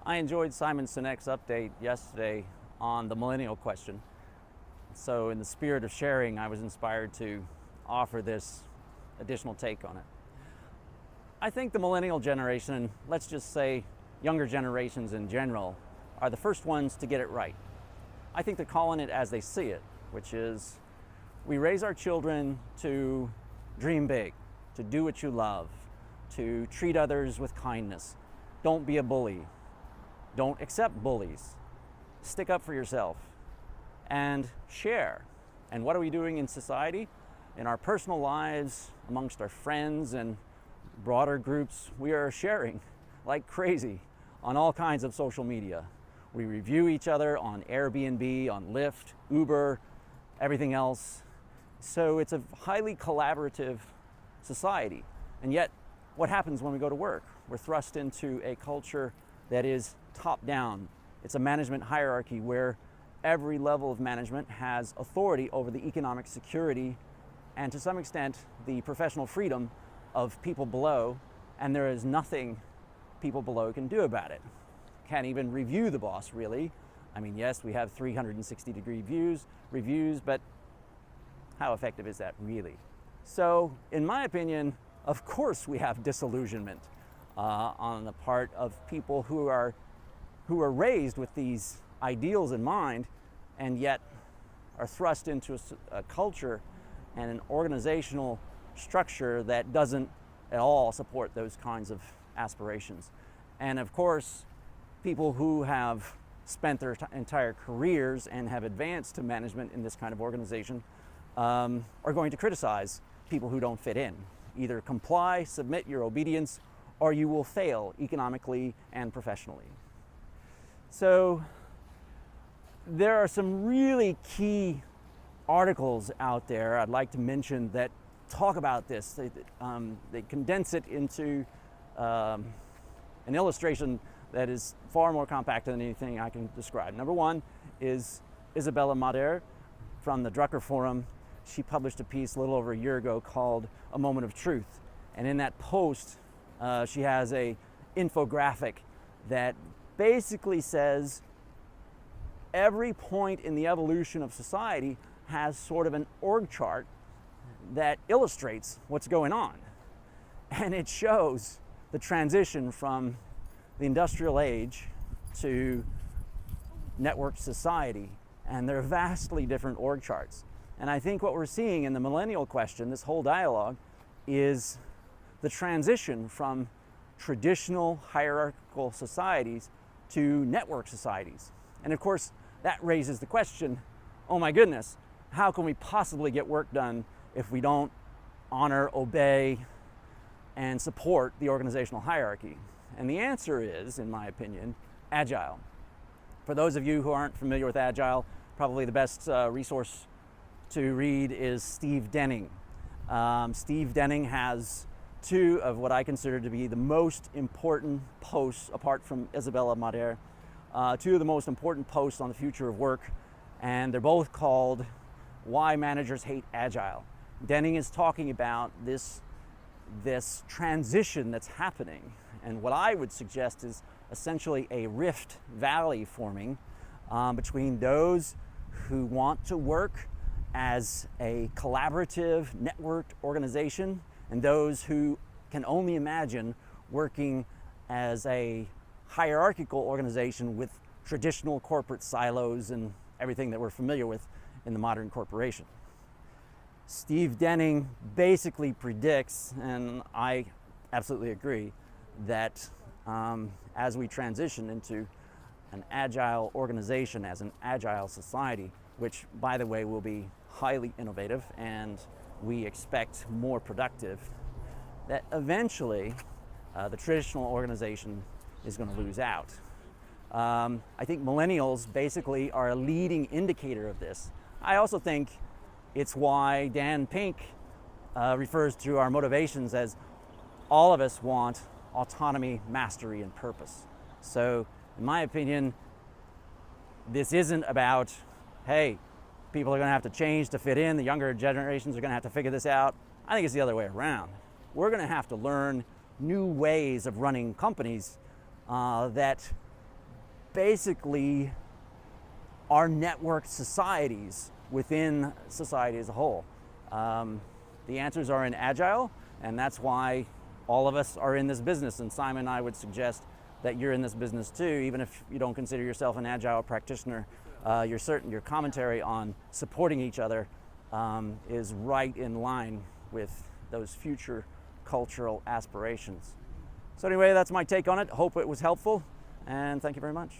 I enjoyed Simon Sinek's update yesterday on the Millennial Question. So in the spirit of sharing, I was inspired to offer this additional take on it. I think the millennial generation, and let's just say younger generations in general, are the first ones to get it right. I think they're calling it as they see it, which is we raise our children to dream big, to do what you love, to treat others with kindness. Don't be a bully. Don't accept bullies. Stick up for yourself and share. And what are we doing in society? In our personal lives, amongst our friends and broader groups, we are sharing like crazy on all kinds of social media. We review each other on Airbnb, on Lyft, Uber, everything else. So it's a highly collaborative society. And yet, what happens when we go to work? We're thrust into a culture that is top down. It's a management hierarchy where every level of management has authority over the economic security and to some extent the professional freedom of people below, and there is nothing people below can do about it. Can't even review the boss, really. I mean, yes, we have 360-degree reviews, but how effective is that really? So, in my opinion, of course we have disillusionment on the part of people who are raised with these ideals in mind and yet are thrust into a culture and an organizational structure that doesn't at all support those kinds of aspirations. And of course, people who have spent their entire careers and have advanced to management in this kind of organization are going to criticize people who don't fit in. Either comply, submit your obedience, or you will fail economically and professionally. So there are some really key articles out there I'd like to mention that talk about this. They condense it into an illustration that is far more compact than anything I can describe. Number one is Isabella from the Drucker Forum. She published a piece a little over a year ago called A Moment of Truth. And in that post, she has an infographic that basically says every point in the evolution of society has sort of an org chart that illustrates what's going on. And it shows the transition from the industrial age to networked society. And they're vastly different org charts. And I think what we're seeing in the Millennial Question, this whole dialogue, is the transition from traditional hierarchical societies to network societies. And of course, that raises the question, oh my goodness, how can we possibly get work done if we don't honor, obey, and support the organizational hierarchy? And the answer is, in my opinion, Agile. For those of you who aren't familiar with Agile, probably the best resource to read is Steve Denning. Steve Denning has two of what I consider to be the most important posts, apart from Isabella Mader, two of the most important posts on the future of work, and they're both called Why Managers Hate Agile. Denning is talking about this transition that's happening, and what I would suggest is essentially a rift valley forming between those who want to work as a collaborative, networked organization and those who can only imagine working as a hierarchical organization with traditional corporate silos and everything that we're familiar with in the modern corporation. Steve Denning basically predicts, and I absolutely agree, that as we transition into an agile organization, as an agile society, which, by the way, will be highly innovative and we expect more productive, that eventually the traditional organization is going to lose out. I think millennials basically are a leading indicator of this. I also think it's why Dan Pink refers to our motivations as all of us want autonomy, mastery, and purpose. So, in my opinion, this isn't about, hey, people are going to have to change to fit in, the younger generations are going to have to figure this out. I think it's the other way around. We're going to have to learn new ways of running companies that basically are networked societies within society as a whole. The answers are in Agile, and that's why all of us are in this business. And Simon, I would suggest that you're in this business too, even if you don't consider yourself an Agile practitioner. Your commentary on supporting each other is right in line with those future cultural aspirations. So anyway, that's my take on it. Hope it was helpful, and thank you very much.